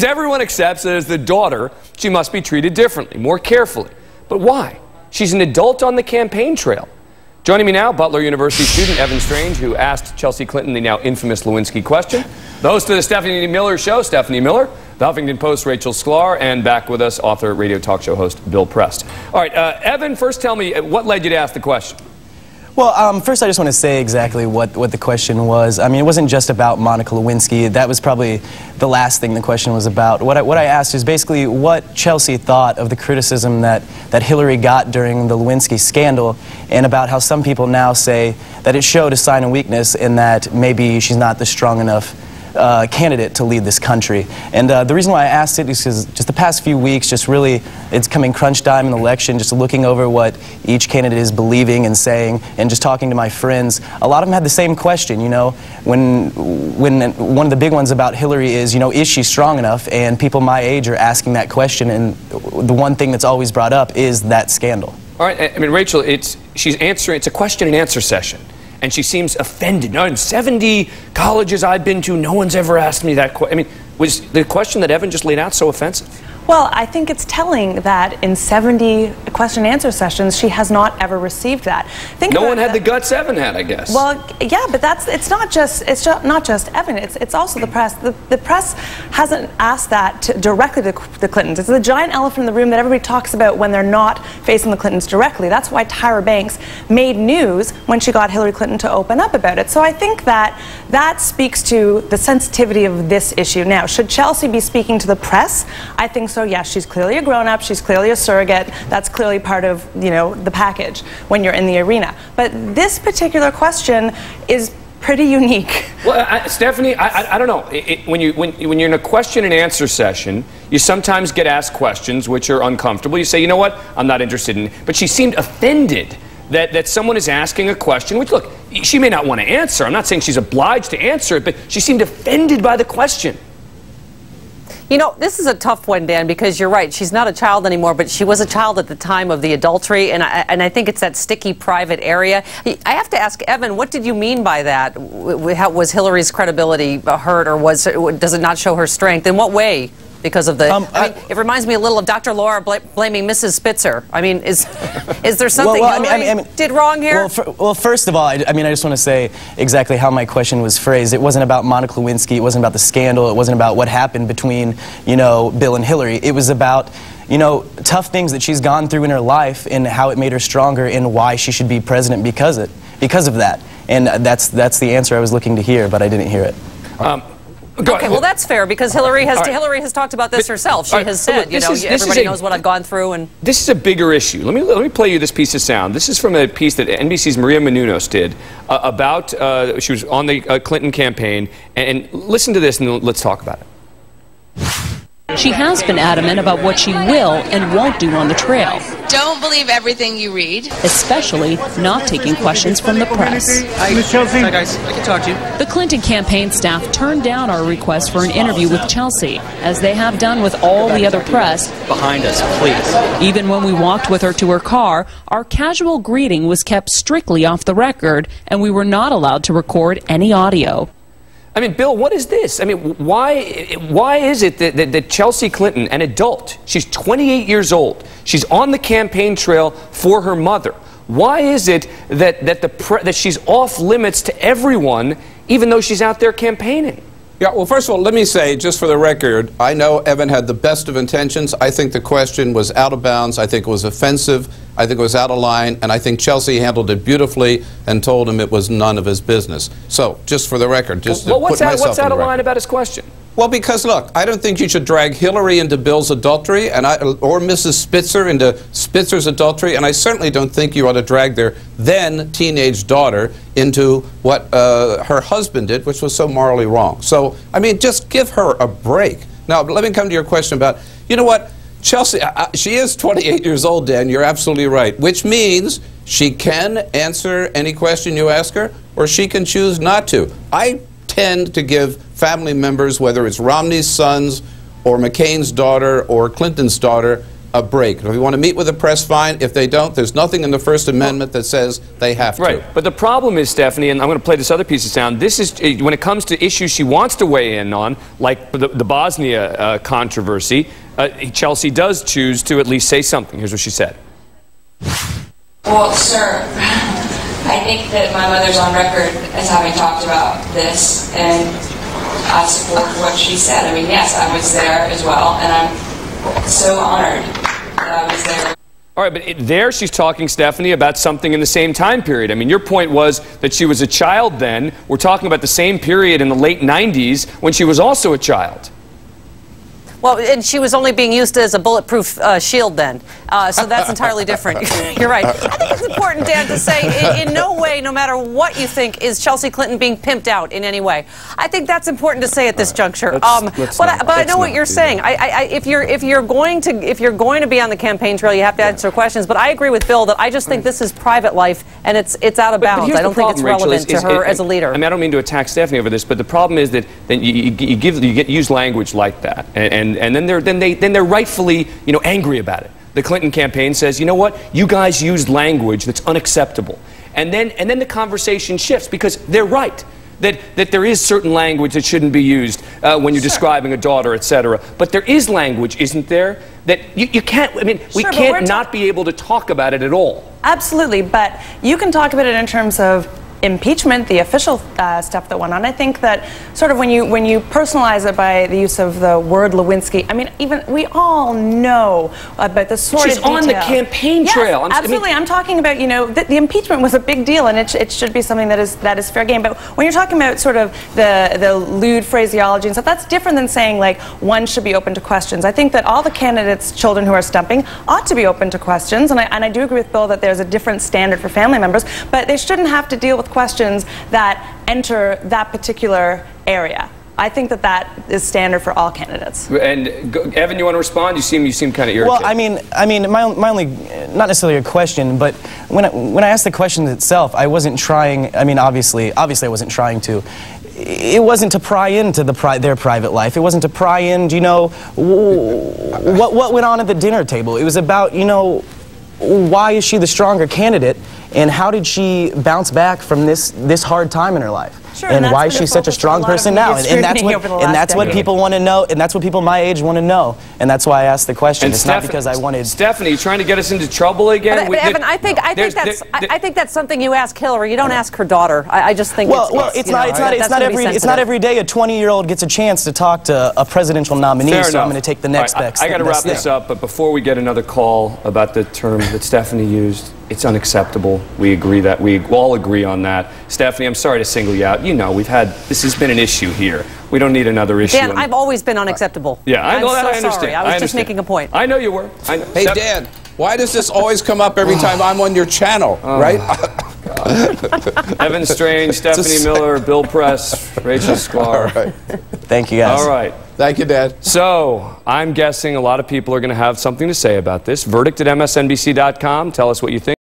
Because everyone accepts that as the daughter, she must be treated differently, more carefully. But why? She's an adult on the campaign trail. Joining me now, Butler University student Evan Strange, who asked Chelsea Clinton the now infamous Lewinsky question. The host of the Stephanie Miller Show, Stephanie Miller. The Huffington Post, Rachel Sklar. And back with us, author, radio talk show host, Bill Prest. All right, Evan, first tell me, what led you to ask the question? Well, first I just want to say exactly what the question was. I mean, it wasn't just about Monica Lewinsky. That was probably the last thing the question was about. What I asked is basically what Chelsea thought of the criticism that Hillary got during the Lewinsky scandal, and about how some people now say that it showed a sign of weakness and that maybe she's not the strong enough candidate to lead this country. And the reason why I asked it is because just the past few weeks, just really, it's coming crunch time in the election, just looking over what each candidate is believing and saying, and just talking to my friends. A lot of them had the same question, you know, when one of the big ones about Hillary is, you know, is she strong enough? And people my age are asking that question, and the one thing that's always brought up is that scandal. All right, I mean, Rachel, she's answering, it's a question and answer session. And she seems offended. No, in 70 colleges I've been to, no one's ever asked me that question. I mean, was the question that Evan just laid out so offensive? Well, I think it's telling that in 70 question and answer sessions, she has not ever received that. No one had the guts Evan had, I guess. Well, yeah, but it's not just Evan. It's also the press. The press hasn't asked that directly to the Clintons. It's the giant elephant in the room that everybody talks about when they're not facing the Clintons directly. That's why Tyra Banks made news when she got Hillary Clinton to open up about it. So I think that speaks to the sensitivity of this issue. Now, should Chelsea be speaking to the press? I think so, yes. She's clearly a grown-up. She's clearly a surrogate. That's clearly part of, you know, the package when you're in the arena. But this particular question is pretty unique. Well, Stephanie, I don't know. When you're in a question and answer session, you sometimes get asked questions which are uncomfortable. You say, you know what, I'm not interested in. But she seemed offended that someone is asking a question, which, look, she may not want to answer. I'm not saying she's obliged to answer it, but she seemed offended by the question. You know, this is a tough one, Dan, because you're right. She's not a child anymore, but she was a child at the time of the adultery, and I think it's that sticky private area. I have to ask Evan, what did you mean by that? Was Hillary's credibility hurt, or does it not show her strength? In what way? Because of the, I mean, it reminds me a little of Dr. Laura blaming Mrs. Spitzer. I mean, is there something Hillary did wrong here? Well, first of all, I just want to say exactly how my question was phrased. It wasn't about Monica Lewinsky. It wasn't about the scandal. It wasn't about what happened between, you know, Bill and Hillary. It was about, you know, tough things that she's gone through in her life and how it made her stronger and why she should be president because of that. And that's the answer I was looking to hear, but I didn't hear it. Okay, well, that's fair, because Hillary has talked about this herself. She has said, you know, everybody knows what I've gone through. And this is a bigger issue. Let me play you this piece of sound. This is from a piece that NBC's Maria Menounos did about, she was on the Clinton campaign. And listen to this, and let's talk about it. She has been adamant about what she will and won't do on the trail. Don't believe everything you read. Especially not taking questions from the press. Hi, Miss Chelsea. Hi, guys. I can talk to you. The Clinton campaign staff turned down our request for an interview with Chelsea, as they have done with all the other press. Behind us, please. Even when we walked with her to her car, our casual greeting was kept strictly off the record, and we were not allowed to record any audio. I mean, Bill, what is this? I mean, why is it that Chelsea Clinton, an adult, she's 28 years old, she's on the campaign trail for her mother. Why is it that she's off limits to everyone, even though she's out there campaigning? Yeah, well, first of all, let me say, just for the record, I know Evan had the best of intentions. I think the question was out of bounds. I think it was offensive. I think it was out of line. And I think Chelsea handled it beautifully and told him it was none of his business. So, just for the record, just to put myself on the record. What's out of line about his question? Well, because, look, I don't think you should drag Hillary into Bill's adultery or Mrs. Spitzer into Spitzer's adultery, and I certainly don't think you ought to drag their then-teenage daughter into what her husband did, which was so morally wrong. So, I mean, just give her a break. Now, let me come to your question about, you know what, Chelsea, she is 28 years old, Dan, you're absolutely right, which means she can answer any question you ask her, or she can choose not to. I tend to give family members, whether it's Romney's sons or McCain's daughter or Clinton's daughter, a break. If you want to meet with the press, fine. If they don't, there's nothing in the First Amendment that says they have to. Right. But the problem is, Stephanie, and I'm going to play this other piece of sound, this is, when it comes to issues she wants to weigh in on, like the Bosnia controversy, Chelsea does choose to at least say something. Here's what she said. Well, sir, I think that my mother's on record as having talked about this, and I support what she said. I mean, yes, I was there as well, and I'm so honored that I was there. All right, but there she's talking, Stephanie, about something in the same time period. I mean, your point was that she was a child then. We're talking about the same period in the late 90s when she was also a child. Well, and she was only being used as a bulletproof shield then, so that's entirely different. You're right. I think it's important, Dan, to say in no way, no matter what you think, is Chelsea Clinton being pimped out in any way. I think that's important to say at this juncture. But I know what you're saying. If you're going to be on the campaign trail, you have to answer questions. But I agree with Bill that I just think this is private life and it's out of bounds. I don't think it's relevant to her as a leader. I mean, I don't mean to attack Stephanie over this, but the problem is that you use language like that, and then they're rightfully, you know, angry about it. The Clinton campaign says, you know what, you guys used language that's unacceptable, and then the conversation shifts because they're right that there is certain language that shouldn't be used when you're describing a daughter, etc. But there is language, isn't there, that you can't. I mean, we can't not be able to talk about it at all. Absolutely, but you can talk about it in terms of impeachment, the official stuff that went on. I think that sort of when you personalize it by the use of the word Lewinsky, I mean, even we all know about the sort of detail. She's on the campaign trail. Yes, absolutely. I'm talking about, you know, the impeachment was a big deal, and it should be something that is fair game. But when you're talking about sort of the lewd phraseology and stuff, that's different than saying like one should be open to questions. I think that all the candidates' children who are stumping ought to be open to questions, and I do agree with Bill that there's a different standard for family members, but they shouldn't have to deal with questions that enter that particular area. I think that is standard for all candidates. And Evan, you want to respond? You seem kind of irritated. Well, I mean, my only, not necessarily a question, but when I asked the question itself, I wasn't trying. I mean, obviously, I wasn't trying to. It wasn't to pry into their private life. It wasn't to pry in, you know, what went on at the dinner table. It was about, you know, why is she the stronger candidate, and how did she bounce back from this hard time in her life? Sure, and why is she such a strong person now? And that's what people want to know, and that's what people my age want to know, and that's why I asked the question. And it's not because I wanted. Stephanie, trying to get us into trouble again? But Evan, I think that's something you ask Hillary. You don't ask her daughter. I just think it's not every day a 20-year-old gets a chance to talk to a presidential nominee. Fair so enough. I'm going to take the next best. I got to wrap this up, but before we get another call about the term that Stephanie used, it's unacceptable. We agree that we all agree on that. Stephanie, I'm sorry to single you out. You know, this has been an issue here. We don't need another issue. Dan, I've always been unacceptable. Yeah, I know that. I understand. Sorry. I was just making a point. I know you were. I know. Hey, Dan, why does this always come up every time I'm on your channel, right? Evan Strange, Stephanie Miller, Bill Press, Rachel Sklar. All right. Thank you, guys. All right. Thank you, Dad. So, I'm guessing a lot of people are going to have something to say about this. Verdict at MSNBC.com. Tell us what you think.